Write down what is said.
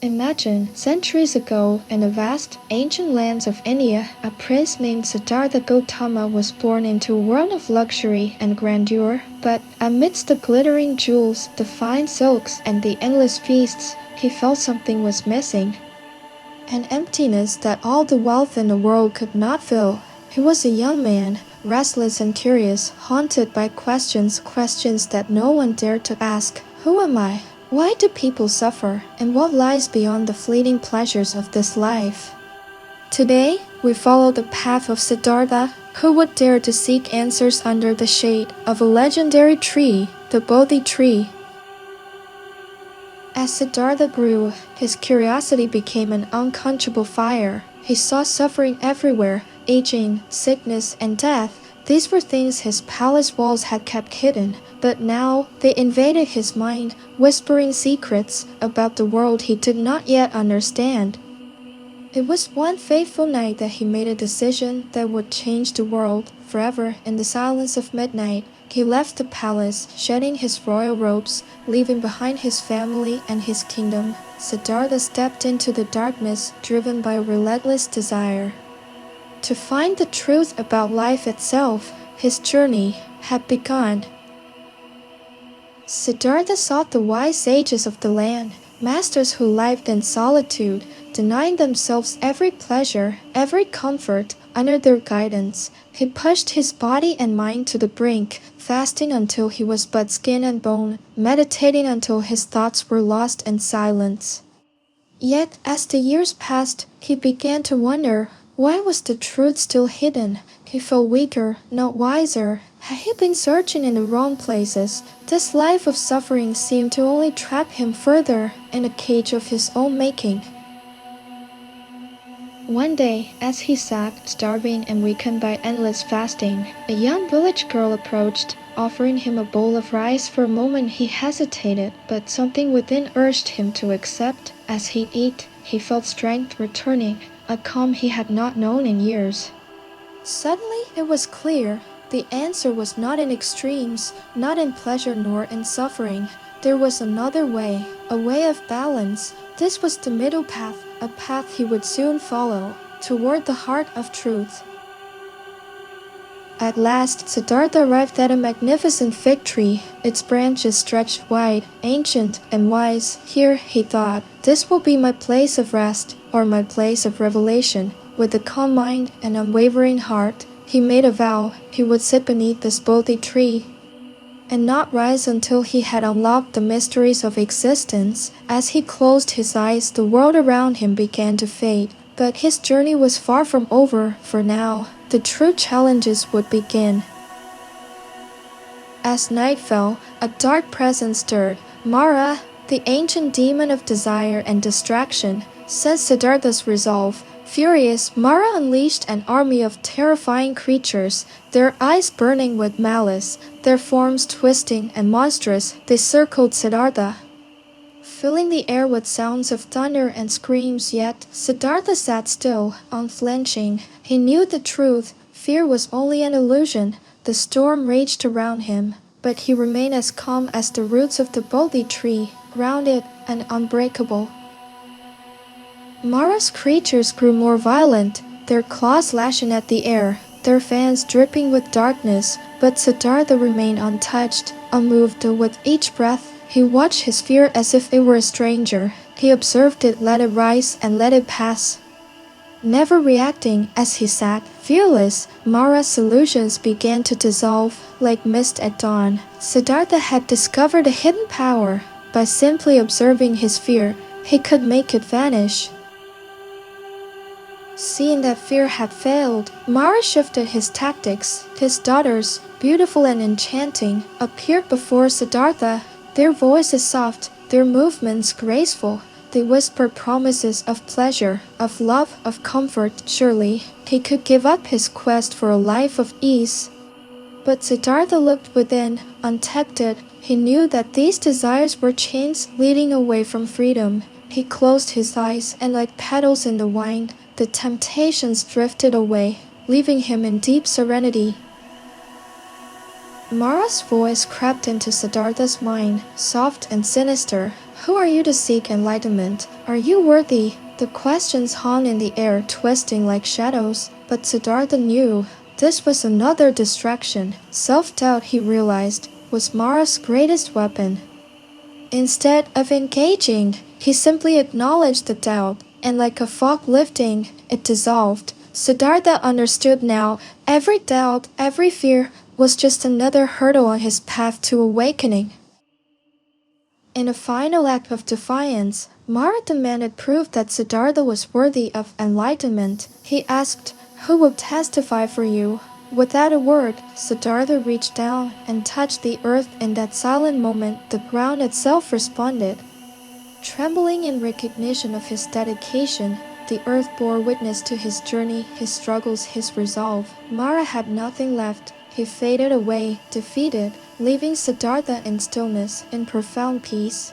Imagine, centuries ago, in the vast, ancient lands of India, a prince named Siddhartha Gautama was born into a world of luxury and grandeur, but amidst the glittering jewels, the fine silks, and the endless feasts, he felt something was missing. An emptiness that all the wealth in the world could not fill. He was a young man, restless and curious, haunted by questions that no one dared to ask. Who am I? Why do people suffer? And what lies beyond the fleeting pleasures of this life? Today, we follow the path of Siddhartha, who would dare to seek answers under the shade of a legendary tree, the Bodhi tree. As Siddhartha grew, his curiosity became an unquenchable fire. He saw suffering everywhere, aging, sickness, and death. These were things his palace walls had kept hidden, but now they invaded his mind, whispering secrets about the world he did not yet understand. It was one fateful night that he made a decision that would change the world forever. In the silence of midnight, he left the palace, shedding his royal robes, leaving behind his family and his kingdom. Siddhartha stepped into the darkness, driven by a relentless desire to find the truth about life itself. His journey had begun. Siddhartha sought the wise sages of the land, masters who lived in solitude, denying themselves every pleasure, every comfort. Under their guidance, he pushed his body and mind to the brink, fasting until he was but skin and bone, meditating until his thoughts were lost in silence. Yet, as the years passed, he began to wonder, why was the truth still hidden? He felt weaker, not wiser. Had he been searching in the wrong places? This life of suffering seemed to only trap him further in a cage of his own making. One day, as he sat, starving and weakened by endless fasting, a young village girl approached, offering him a bowl of rice. For a moment he hesitated, but something within urged him to accept. As he ate, he felt strength returning, a calm he had not known in years. Suddenly it was clear. The answer was not in extremes, not in pleasure nor in suffering. There was another way, a way of balance. This was the middle path, a path he would soon follow, toward the heart of truth. At last, Siddhartha arrived at a magnificent fig tree. Its branches stretched wide, ancient and wise. Here, he thought, this will be my place of rest, or my place of revelation. With a calm mind and unwavering heart, he made a vow he would sit beneath this Bodhi tree and not rise until he had unlocked the mysteries of existence. As he closed his eyes, the world around him began to fade. But his journey was far from over, for now, the true challenges would begin. As night fell, a dark presence stirred. Mara, the ancient demon of desire and distraction, said Siddhartha's resolve. Furious, Mara unleashed an army of terrifying creatures, their eyes burning with malice, their forms twisting and monstrous. They circled Siddhartha, filling the air with sounds of thunder and screams. Yet Siddhartha sat still, unflinching. He knew the truth. Fear was only an illusion. The storm raged around him, but he remained as calm as the roots of the Bodhi tree, grounded and unbreakable. Mara's creatures grew more violent, their claws lashing at the air, their fangs dripping with darkness. But Siddhartha remained untouched, unmoved. With each breath, he watched his fear as if it were a stranger. He observed it, let it rise, and let it pass. Never reacting, as he sat, fearless, Mara's illusions began to dissolve like mist at dawn. Siddhartha had discovered a hidden power. By simply observing his fear, he could make it vanish. Seeing that fear had failed, Mara shifted his tactics. His daughters, beautiful and enchanting, appeared before Siddhartha. Their voices soft, their movements graceful. They whispered promises of pleasure, of love, of comfort. Surely, he could give up his quest for a life of ease. But Siddhartha looked within, untempted. He knew that these desires were chains leading away from freedom. He closed his eyes, and like petals in the wind, the temptations drifted away, leaving him in deep serenity. Mara's voice crept into Siddhartha's mind, soft and sinister. Who are you to seek enlightenment? Are you worthy? The questions hung in the air, twisting like shadows, but Siddhartha knew this was another distraction. Self-doubt, he realized, was Mara's greatest weapon. Instead of engaging, he simply acknowledged the doubt, and like a fog lifting, it dissolved. Siddhartha understood now every doubt, every fear was just another hurdle on his path to awakening. In a final act of defiance, Mara demanded proof that Siddhartha was worthy of enlightenment. He asked, "Who will testify for you?" Without a word, Siddhartha reached down and touched the earth. In that silent moment, the ground itself responded. Trembling in recognition of his dedication, the earth bore witness to his journey, his struggles, his resolve. Mara had nothing left. He faded away, defeated, leaving Siddhartha in stillness, in profound peace.